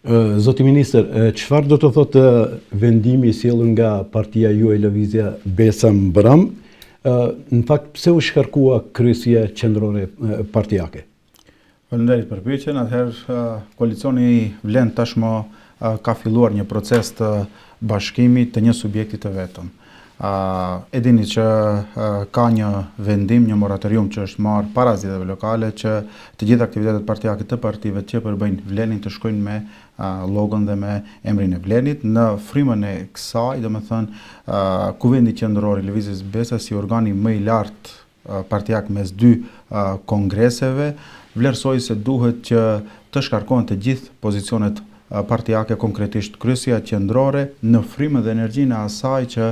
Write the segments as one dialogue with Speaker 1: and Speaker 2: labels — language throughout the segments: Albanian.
Speaker 1: Zoti Ministër, çfarë do të thotë vendimi I sjellur nga partia juaj Lëvizja Besa Mbram? Në fakt, pse u shkarkua kryesia qendrore partijake?
Speaker 2: Faleminderit për pyetjen. Atëherë koalicioni vlen tashmë ka filluar një proces të bashkimit të një subjekti të vetëm. E dini që ka një vendim, një moratorium që është marrë para zgjedhjeve lokale që të gjithë aktivitetet partijake të partive që përbëjnë vlenin të shkojnë me logon dhe me emrin e vlenit. Në frymën e kësaj, domethënë Kuvendi Qendror I Lëvizjes Besa si organi më I lartë partijak mes dy kongreseve vlerësoi se duhet që të shkarkohen të gjithë pozicionet partijake, konkretisht kryesia qendrore, në frymën dhe energjinë e asaj që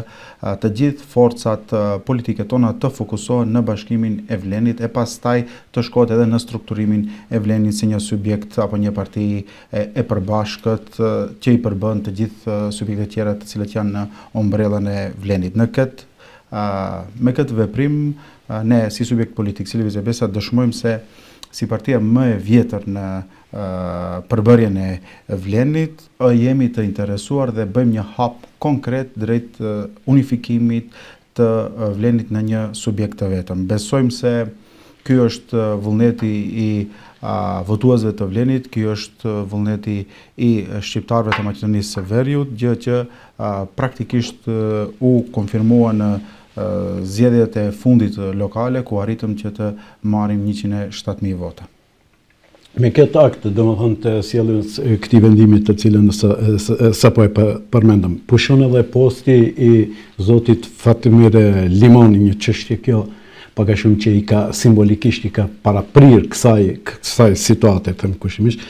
Speaker 2: të gjithë forcat politike tona të fokusohen në bashkimin e vlenit e pastaj të shkohet edhe në strukturimin e vlenit si një subjekt apo një parti e përbashkët që I përbën të gjithë subjektet tjera të cilët janë në ombrellën e vlenit. Me këtë veprim, ne si subjekt politik, si Lëvizja Besa, dëshmojmë se si partia më e vjetër në përbërjen e vlenit, jemi të interesuar dhe bëjmë një hap konkret drejt unifikimit të vlenit në një subjekt të vetëm. Besojmë se ky është vullneti I votuesve të vlenit, ky është vullneti I shqiptarëve të Maqedonisë së Veriut, gjë që praktikisht u konfirmua në zgjedhjet e fundit lokale ku arritëm që të marrim 107.000 vota.
Speaker 1: Me këtë akt, domethënë të sjelljes këtij vendimi të cilën sapo e përmendëm, pushon edhe posti I zotit Fatimir Limoni, një çështje kjo pak a shumë që I ka simbolikisht I ka paraprir kësaj situate, them kushimisht.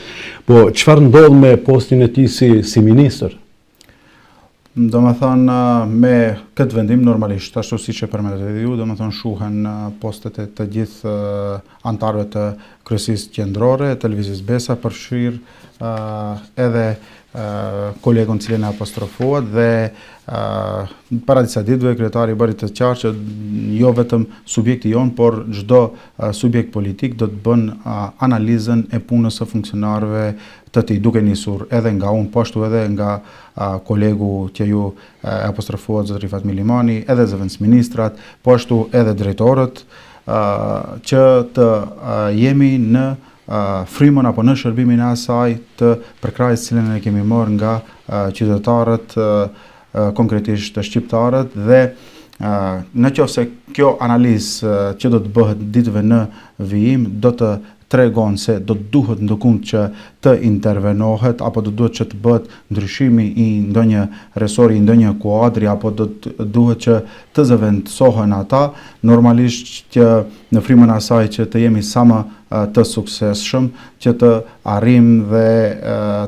Speaker 1: Po çfarë ndodh me postin e tij si ministër?
Speaker 2: Domethënë me këtë vendim normalisht, ashtu siç e përmendët edhe ju, domethënë shuhen postet e të gjithë anëtarëve të kryesisë qendrore të Lëvizjes Besa, përfshir edhe kolegun cilën e apostrofuat dhe para disa ditëve kryetari bëri të qartë që jo vetëm subjekti jon, por çdo subjekt politik do të bën analizën e punës së funksionarëve të tij, duke nisur edhe nga unë, po ashtu edhe nga kolegu që ju apostrofuat zotri Fatmir Limani, edhe zëvendësministrat, po ashtu edhe drejtorët, që të jemi në frymën apo në shërbimin e asaj të përkrahjes cilën e kemi marrë nga qytetarët, konkretisht shqiptarët, dhe nëse kjo analizë që do të bëhet ditëve në vijim do të tregon se do të duhet ndokund që të intervenohet apo do duhet që të bëhet ndryshimi I ndonjë resori, I ndonjë kuadri apo do të duhet që të zëvendësohen ata, normalisht që në frymën e asaj që të jemi sa më të suksesshëm, që të arrijmë dhe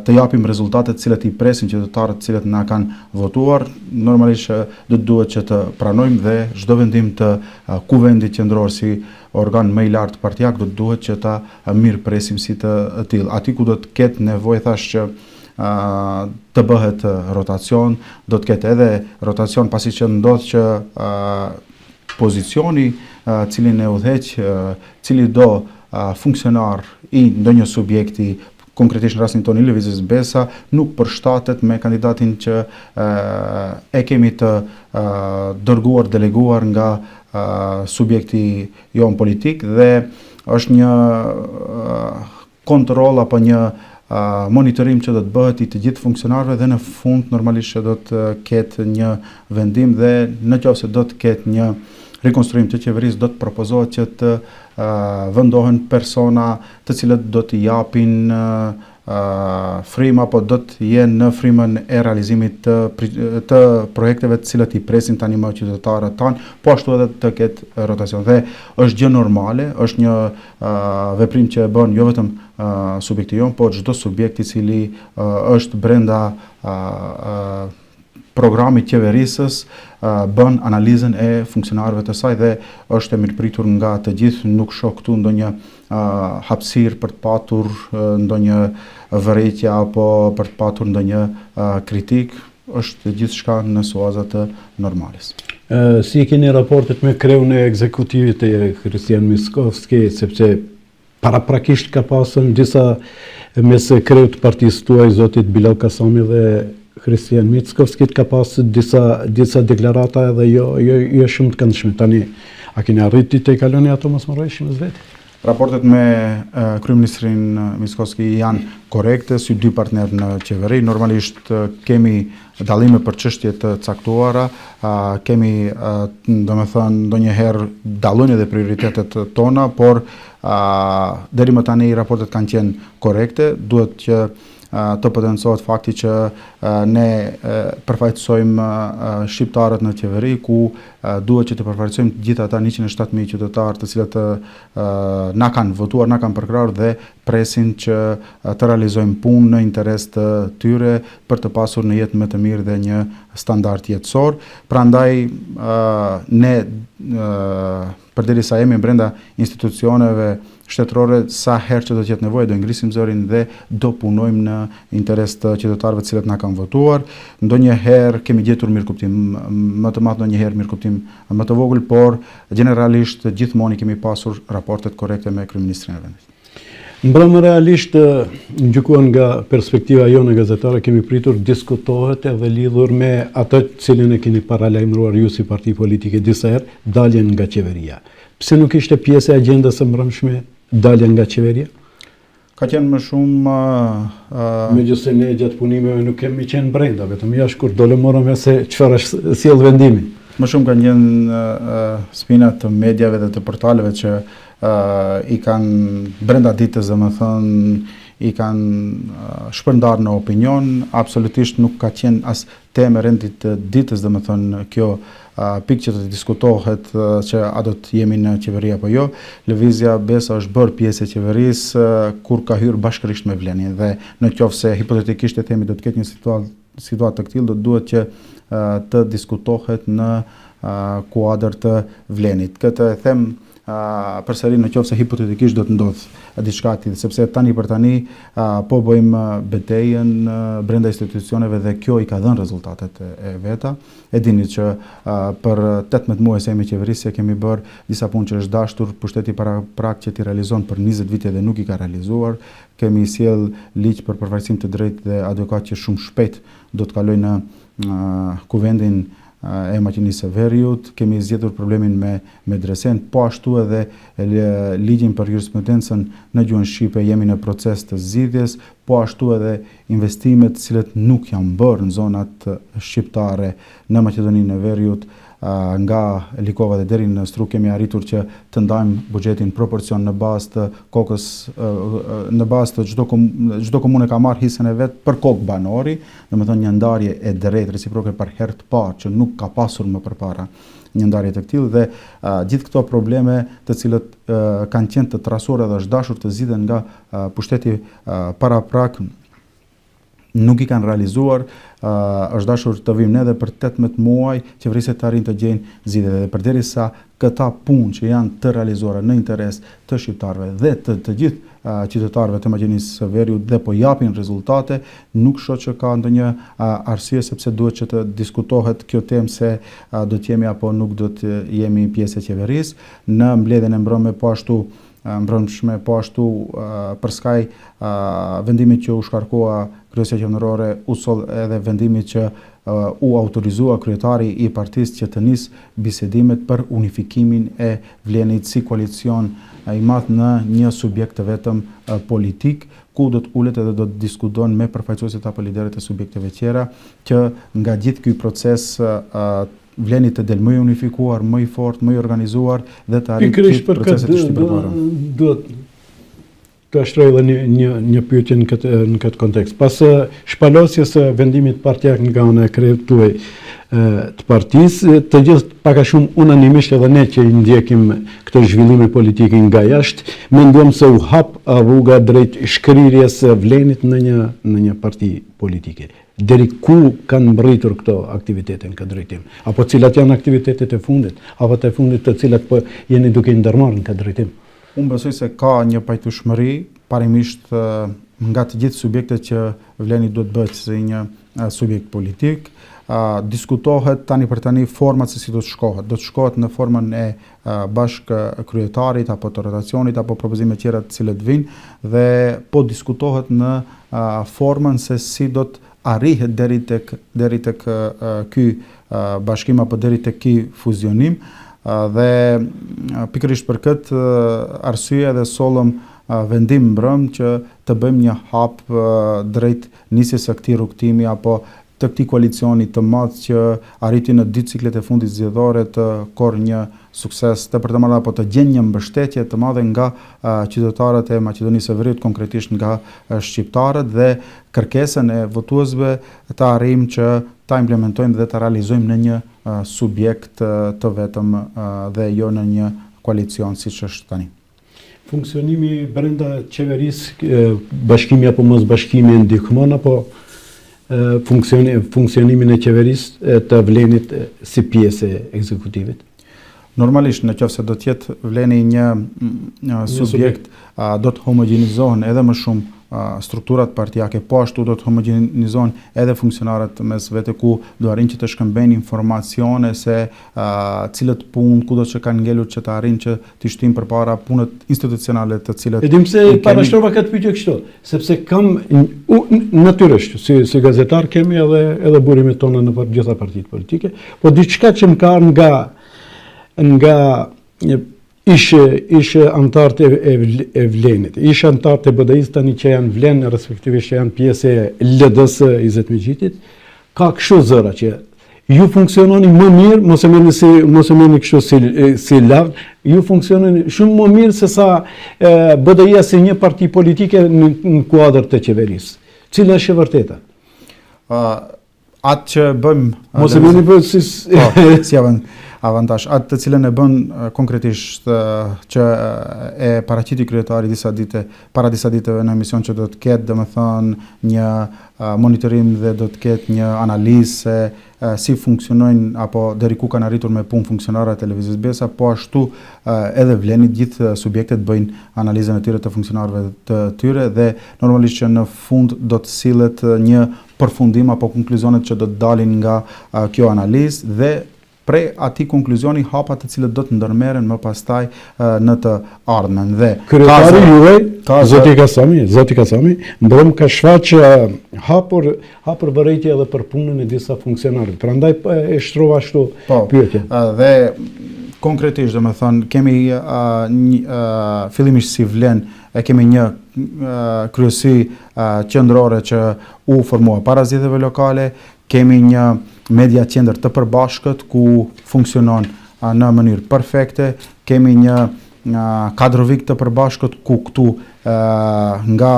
Speaker 2: të japim rezultatet cilat I presin qytetarët të cilët na kanë votuar, normalisht do të duhet që të pranojmë dhe çdo vendim të Kuvendit Qendror si organ më I lartë partijak do të duhet që ta mirëpresim si të tillë. Aty ku do të ketë nevojë thash që të bëhet rotacion, do të ketë edhe rotacion pasi që ndodh që pozicioni cilin e udhëheq cili do funksionar I ndonjë subjekti, konkretisht në rastin tonë I Lëvizjes Besa, nuk përshtatet me kandidatin që e kemi të dërguar, deleguar nga subjekti jon politik dhe është një kontroll apo një monitorim që do të bëhet I të gjithë funksionarëve dhe në fund normalisht që do të ketë një vendim dhe nëse do të ketë një rekonstruim të qeverisë do të propozohet që të vendohen persona të cilët do të japin frymë apo do të jenë në frymën e realizimit të projekteve të cilat I presin tani më qytetarët tanë, po ashtu edhe të ketë rotacion. Dhe është gjë normale, është një veprim që e bën jo vetëm subjekti jon, po çdo subjekt I cili është brenda programit qeverisës, bën analizën e funksionarëve të saj dhe është e mirëpritur nga të gjithë, nuk shoh këtu ndonjë hapësirë për të patur ndonjë vërejtje apo për të patur ndonjë kritik, është gjithçka në suaza të normales.
Speaker 1: Si keni raportet me kreun e ekzekutivit e Kristian Miskovski, sepse paraprakisht ka pasur disa mes kreut të partisë tuaj, zotit Bilal Kasami dhe Kristian Mickovskit, ka pas disa deklarata edhe jo shumë të këndshme. Tani, a keni arriti të i kaloni ato mosmorëshme vetë?
Speaker 2: Raportet me kryeministrin Mickovski janë korrekte si dy partnerë në qeveri. Normalisht kemi dallime për çështje të caktuara, kemi domethënë ndonjëherë dallojnë edhe prioritetet tona, por deri më tani raportet kanë qenë korrekte. Duhet që të potencohet fakti që ne përfaqësojmë shqiptarët në qeveri, ku duhet që të përfaqësojmë gjithë ata 107.000 qytetarë të cilët na kanë votuar, na kanë përkrahur dhe presin që të realizojmë punë në interes të tyre për të pasur në jetë më të mirë dhe një standard jetësor. Prandaj ne përderisa jemi brenda institucioneve shtetërore, sa herë që do të jetë nevojë do ngrisim zërin dhe do punojmë në interes të qytetarëve të cilët na kanë votuar. Ndonjëherë kemi gjetur mirëkuptim më të madh, ndonjëherë mirëkuptim më të vogël, por generalisht gjithmonë kemi pasur raportet korrekte me kryeministrin e vendit.
Speaker 1: Mbrëmë realisht, gjykuar nga perspektiva jone gazetare, kemi pritur diskutohet edhe lidhur me atë cilën e keni paralajmëruar ju si parti politike disa herë, daljen nga qeveria. Pse nuk ishte pjesë e agjendës së mbrëmshme dalja nga qeveria?
Speaker 2: Ka qenë më shumë...
Speaker 1: Megjithëse ne gjatë punimeve nuk kemi qenë brenda, vetëm jashtë kur dole morëm se çfarë është sjell vendimi.
Speaker 2: Më shumë kanë qenë spinat të medjave dhe të portaleve që i kanë brenda ditës, domethënë i kanë shpërndar në opinion, absolutisht nuk ka qenë as temë rendit të ditës, domethënë kjo pikë që të diskutohet që a do të jemi në qeveri apo jo. Lëvizja Besa është bërë pjesë e qeverisë kur ka hyrë bashkërisht me Vlenin, dhe në qoftë se hipotetikisht e themi do të ketë një situatë të këtillë, do duhet që të diskutohet në kuadër të Vlenit. Këtë e them përsëri në qoftë se hipotetikisht do të ndodhë diçka e tillë, sepse tani për tani po bëjmë betejën brenda institucioneve dhe kjo i ka dhënë rezultatet e veta. E dini që për 18 muaj se jemi qeverisje kemi bërë disa punë që është dashur pushteti paraprak që ti realizon për 20 vite dhe nuk i ka realizuar. Kemi sjell ligj për përfaqësim të drejtë dhe adukat që shumë shpejt do të kaloj në kuvendin e maqinisë së veriut. Kemi zgjedhur problemin me medresen, po ashtu edhe ligjin për jurisprudencën në gjuhën shqipe jemi në proces të zgjidhjes, po ashtu edhe investimet të cilët nuk janë bërë në zonat shqiptare në Maqedoninë e Veriut, nga Likova dhe deri në Struk kemi arritur që të ndajmë buxhetin proporcion në bazë të kokës, në bazë të çdo komunë ka marrë hisën e vet për kokë banori, domethënë një ndarje e drejtë reciproke për herë të parë që nuk ka pasur më përpara një ndarje të tillë, dhe gjithë këto probleme të cilët kanë qenë të trasuara dhe është dashur të zgjidhen nga pushteti paraprak nuk i kanë realizuar. Është dashur të vim ne dhe për 18 muaj qeverisja të arrin të gjejnë zgjidhje, dhe përderisa këta punë që janë të realizuara në interes të shqiptarëve dhe të gjithë qytetarëve të Maqedonisë së Veriut dhe po japin rezultate, nuk shoh që ka ndonjë arsye sepse duhet që të diskutohet kjo temë se do të jemi apo nuk do të jemi pjesë e qeverisë. Në mbledhjen e mbrëmshme po ashtu për skaj vendimit që u shkarkua kryesja qendrore, u soll edhe vendimi që u autorizua kryetari i partisë që të nisë bisedimet për unifikimin e Vlenit si koalicion i madh në një subjekt të vetëm politik, ku do të ulet edhe do të diskuton me përfaqësuesit apo liderët e subjekteve tjera, që nga gjithë ky proces Vleni të del më i unifikuar, më i fortë, më i organizuar dhe të arritë proceset të shtypëtuara.
Speaker 1: Duhet të ashtroj edhe një pyetje në këtë kontekst. Pas shpalosjes së vendimit partijak nga ana e kreut tuaj të partisë, të gjithë pak a shumë unanimisht edhe ne që i ndjekim këto zhvillime politike nga jashtë, mendojmë se u hap rruga drejt shkrirjes së Vlenit në një parti politike. Deri ku kanë mbërritur këto aktivitete në këtë drejtim? Apo cilat janë aktivitetet e fundit? Apo të fundit të cilat po jeni duke ndërmarrë në këtë drejtim?
Speaker 2: Unë besoj se ka një pajtueshmëri, parimisht nga të gjithë subjektet që Vleni duhet bëhet si një subjekt politik. Diskutohet tani për tani format se si do të shkohet. Do të shkohet në formën e bashkë kryetarit apo të rotacionit apo propozime tjera të cilët vinë dhe po diskutohet në formën se si do të arrihet deri tek ky bashkim apo deri tek ky fuzionim dhe pikërisht për këtë arsye edhe sollëm vendim mbrëm që të bëjmë një hap drejt nisjes së këtij rrugtimi apo të këtij koalicioni të madh që arriti në 2 ciklet e fundit zgjedhore të korr një sukses të përtëmarrë apo të gjenë një mbështetje të madhe nga qytetarët e Maqedonisë së Veriut, konkretisht nga shqiptarët dhe kërkesën e votuesve të arrijmë që ta implementojmë dhe ta realizojmë në një subjekt të vetëm dhe jo në një koalicion siç është tani.
Speaker 1: Funksionimi brenda qeverisë, bashkimi apo mos bashkimi ndihmon apo funksionimin e qeverisë të vlenit si pjesë e ekzekutivit?
Speaker 2: Normalisht në qoftë se do të jetë vleni një subjekt, do të homogenizohen edhe më shumë strukturat partijake, po ashtu do të homogenizohen edhe funksionarët mes vete ku do arrin që të shkëmbejnë informacione se cilët punë, kudo që kanë ngelur që të arrin që të shtojnë përpara punët institucionale të cilët.
Speaker 1: E dim se parashtrova këtë pyetje kështu, sepse kam natyrisht si gazetar kemi edhe burimet tona në gjitha partitë politike, po diçka që më ka nga ishe antarët e vlenit, ishe antarët e BDI-s tani që janë vlenë, respektivisht që janë pjesë e LDS Izet Mexhitit, ka kështu zëra që ju funksiononi më mirë, mos e merrni kështu si lavd, ju funksiononi shumë më mirë se sa BDI-a si një parti politike në kuadër të qeverisë. Cila është e vërteta?
Speaker 2: Atë që bëjmë...
Speaker 1: Mos e merrni për
Speaker 2: si avantazh, atë të cilën e bën konkretisht që e paraqiti kryetari para disa ditëve në emision që do të ketë domethënë një monitorim dhe do të ketë një analizë se si funksionojnë apo deri ku kanë arritur me punë funksionarët e televizionit Besa, po ashtu edhe vlenit gjithë subjektet bëjnë analizën e tyre të funksionarëve të tyre dhe normalisht që në fund do të sillet një përfundim apo konkluzionet që do të dalin nga kjo analizë dhe prej atij konkluzioni hapa të cilët do të ndërmerren më pastaj në të ardhmen dhe
Speaker 1: kryetari juaj Zoti Kasami mbrëm ka shfaqë hapur vërejtje edhe për punën e disa funksionarëve. Prandaj e shtrova ashtu pyetje.
Speaker 2: Dhe konkretisht domethënë kemi fillimisht si vlen kemi një kryesi qendrore që u formua para zgjedhjeve lokale, kemi një media qendër të përbashkët ku funksionon në mënyrë perfekte, kemi një kadrovik të përbashkët ku këtu nga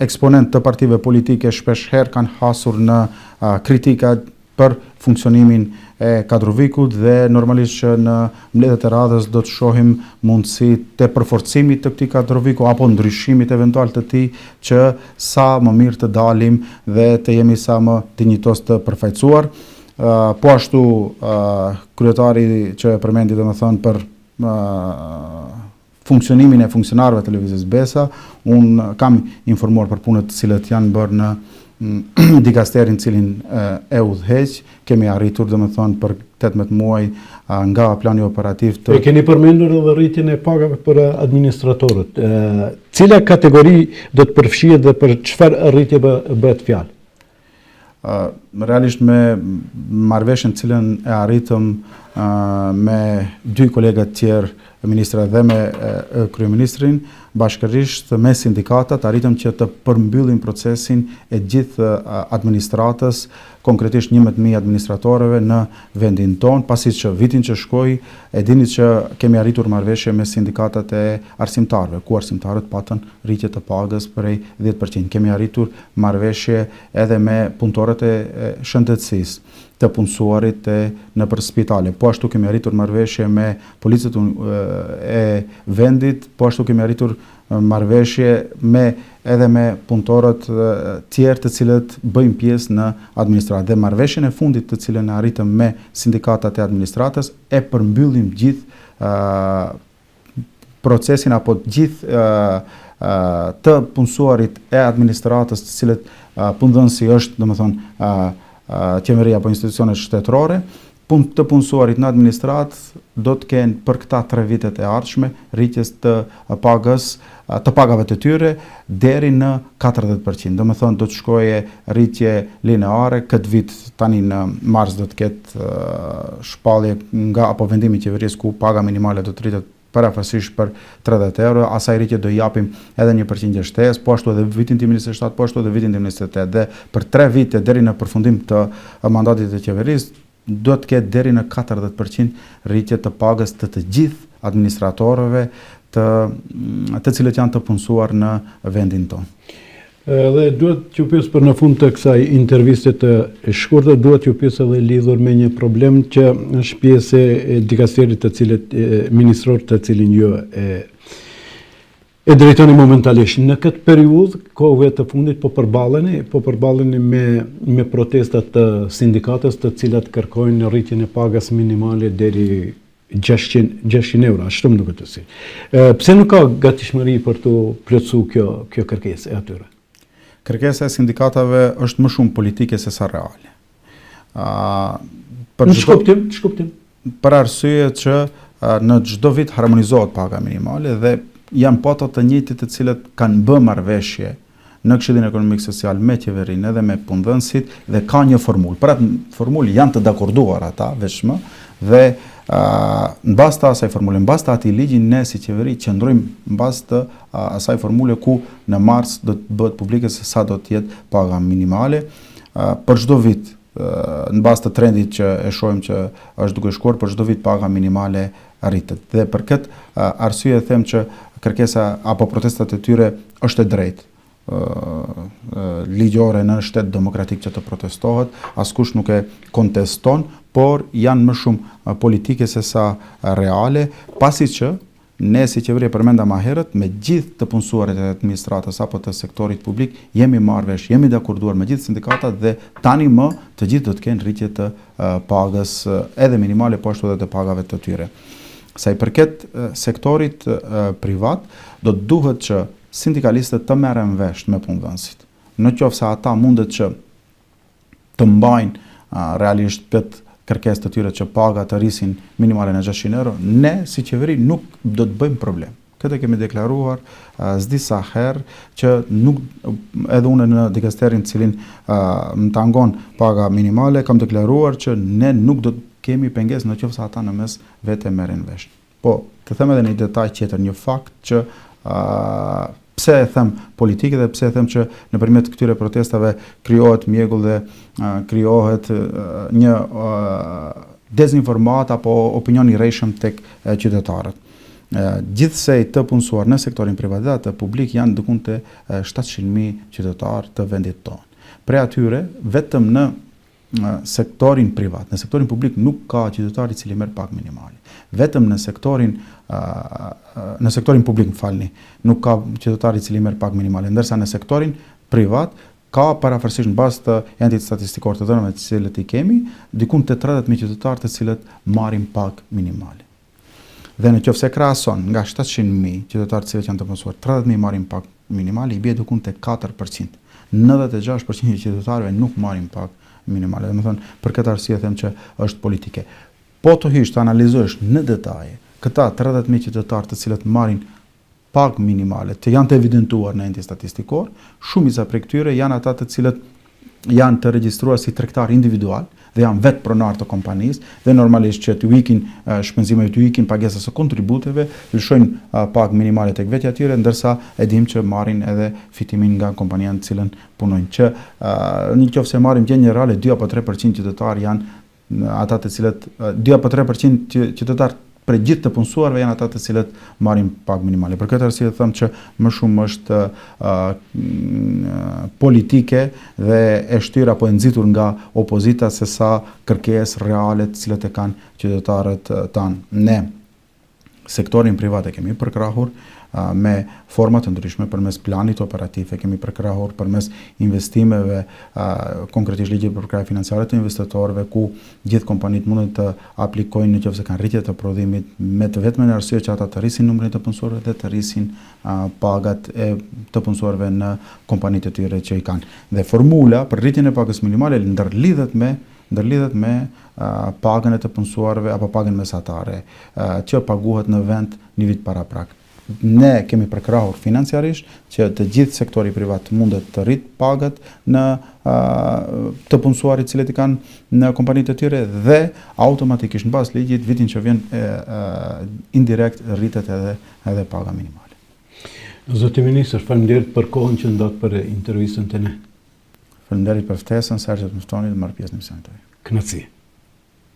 Speaker 2: eksponent të partive politike shpesh herë kanë hasur në kritika për funksionimin e kadrovikut dhe normalisht që në mbledhjet e radhës do të shohim mundësi të përforcimit të këtij kadroviku apo ndryshimit eventual të tij që sa më mirë të dalim dhe të jemi sa më dinjitos të përfaqësuar. Po ashtu kryetari që e përmendi domethënë për funksionimin e funksionarëve të televizionit Besa, unë kam informuar për punët të cilët janë bërë në dikasterin cilin e udhëheq, kemi arritur domethënë për 18 muaj nga plani operativ të...
Speaker 1: E keni përmendur edhe rritjen e pagave për administratorët. Cila kategori do të përfshihet dhe për çfarë rritje bëhet fjalë?
Speaker 2: Realisht me marrëveshjen cilën e arritëm me 2 kolegat tjerë, ministra dhe me kryeministrin, bashkërisht me sindikatat arritëm që të përmbyllim procesin e gjithë administratës, konkretisht 11.000 administratorëve në vendin tonë, pasi që vitin që shkoi, e dini që kemi arritur marrëveshje me sindikatat e arsimtarëve, ku arsimtarët patën rritje të pagës prej 10%. Kemi arritur marrëveshje edhe me punëtorët e shëndetësisë, të punësuarit nëpër spitale. Po ashtu kemi arritur marrëveshje me policët e vendit, po ashtu kemi arritur marrëveshje edhe me punëtorët tjerë të cilët bëjnë pjesë në administratë. Dhe marrëveshjen e fundit të cilën e arritëm me sindikatat e administratës e përmbyllim gjithë procesin apo gjithë të punësuarit e administratës, të cilët punëdhënësi është, domethënë, qeveria apo institucionet shtetërore, të punësuarit në administratë do të kenë për këta 3 vitet e ardhshme rritjes të pagave të tyre deri në 40%. Domethënë do të shkojë rritje lineare. Këtë vit tani në mars do të ketë shpallje nga apo vendimi i qeverisë ku paga minimale do të rritet parafasisht për 30 euro, asaj rritje do japim edhe 1% shtesë, po ashtu edhe vitin 2027, po ashtu edhe vitin 2028. Dhe për 3 vite deri në përfundim të mandatit të qeverisë do të ketë deri në 40% rritje të pagës të gjithë administratorëve të cilët janë të punësuar në vendin tonë.
Speaker 1: Dhe duhet t'ju pyes për në fund të kësaj interviste të shkurtër, duhet t'ju pyes edhe lidhur me një problem që është pjesë e dikasterit të cilët ministror të cilin ju e drejtoni momentalisht. Në këtë periudhë, kohëve të fundit, po përballeni me protestat të sindikatës të cilat kërkojnë rritjen e pagës minimale deri 600 euro, ashtu më duket si. Pse nuk ka gatishmëri për të plotësuar kjo kërkesë e atyre?
Speaker 2: Kërkesa e sindikatave është më shumë politike se sa reale.
Speaker 1: Në shkuptim?
Speaker 2: Për arsye që në çdo vit harmonizohet paga minimale dhe janë pata të njëjtit të cilët kanë bërë marrëveshje në Këshillin Ekonomik Social me qeverinë edhe me punëdhënësit dhe ka një formulë. Për atë formulë janë të dakorduar ata vetëm dhe në bazë të asaj formule, në bazë të atij ligji, ne si qeveri qëndrojmë në bazë të asaj formule ku në mars do të bëhet publike se sa do të jetë paga minimale për çdo vit. Në bazë të trendit që e shohim që është duke shkuar, për çdo vit paga minimale rritet. Dhe për këtë arsye them që kërkesa apo protestat e tyre është e drejtë ligjore në shtet demokratik që të protestohet, askush nuk e konteston, por janë më shumë politike se sa reale, pasi që ne si qeveri përmenda më herët me gjithë të punësuarit e administratës apo të sektorit publik jemi marrëvesh, jemi dakorduar me gjithë sindikatat dhe tani më të gjithë do të kenë rritje të pagës edhe minimale, po ashtu edhe të pagave të tyre. Sa i përket sektorit privat, do të duhet që sindikalistët të merren vesh me punëdhënësit. Në qoftë se ata mundet që të mbajnë realisht këtë kërkesë të tyre që pagat të rrisin minimale në 600 euro, ne si qeveri nuk do të bëjmë problem. Këtë kemi deklaruar s'di sa herë që nuk, edhe unë në dikasterin cilin më tangon paga minimale, kam deklaruar që ne nuk do të kemi pengesë në qoftë se ata në mes vete merren vesh. Po, të them edhe një detaj tjetër, një fakt që pse e them politike dhe pse e them që nëpërmjet këtyre protestave krijohet mjegull dhe krijohet një dezinformat apo opinion i rrejshëm tek qytetarët. Gjithsej të punësuar në sektorin privat dhe të publik janë diku te 700.000 qytetarë të vendit tonë. Prej atyre vetëm në sektorin privat, në sektorin publik nuk ka qytetar i cili merr pagë minimale. Vetëm në sektorin publik, nuk ka qytetar i cili merr pagë minimale, ndërsa në sektorin privat ka parafërsisht në bazë të endit statistikor të dhënave të cilët i kemi, diku te 30.000 qytetarë të cilët marrin pagë minimale. Dhe në qoftë se krahason nga 700.000 qytetarë të cilët janë të punësuar, 30.000 marrin pagë minimale, i bie diku te 4%. 96% e qytetarëve nuk marrin pagë minimale. Domethënë, për këtë arsye them që është politike. Po të hysh të analizosh në detaje këta 30.000 qytetarë të cilët marrin pagë minimale, të janë të evidentuar në endin statistikor, shumica prej këtyre janë ata të cilët janë të regjistruar si tregtar individual dhe janë vetë pronar të kompanisë dhe normalisht që t'u ikin shpenzimet, t'u ikin pagesat së kontributeve, lëshojnë pagë minimale tek vetja e tyre, ndërsa e dim që marrin edhe fitimin nga kompania në cilën punojnë. Që në qoftë se marrim gjë generale, 2 apo 3% qytetarë janë ata të cilët 2 apo 3% qytetarë për gjithë të punësuarve janë ata të cilët marrin pagë minimale. Për këtë arsye them që më shumë është politike dhe e shtyr apo e nxitur nga opozita se sa kërkesë reale të cilët e kanë qytetarët tanë. Ne sektorin privat e kemi përkrahur, me forma të ndryshme, përmes planit operativ, e kemi përkrahur përmes investimeve, konkretisht ligjit për përkrahje financiare të investitorëve, ku gjithë kompanitë mund të aplikojnë nëse kanë rritje të prodhimit me të vetmen arsye që ata të rrisin numrin të punësorëve dhe të rrisin pagat e të punësorëve në kompanitë e tyre që i kanë. Dhe formula për rritjen e pagës minimale ndërlidhet me pagën e të punësuarve apo pagën mesatare që paguhet në vend një vit para prak. Ne kemi përkrahur financiarisht që të gjithë sektori privat mundet të rrit pagat në të punësuarit cilët i kanë në kompanitë e tyre dhe automatikisht në bazë ligjit vitin që vjen indirekt rritet edhe paga minimale.
Speaker 1: Zoti Ministër, faleminderit për kohën që ndat për intervistën të ne.
Speaker 2: Faleminderit për ftesën, sa herë që të më ftoni dhe marr pjesë në emisionin tuaj.
Speaker 1: Kënaqësi.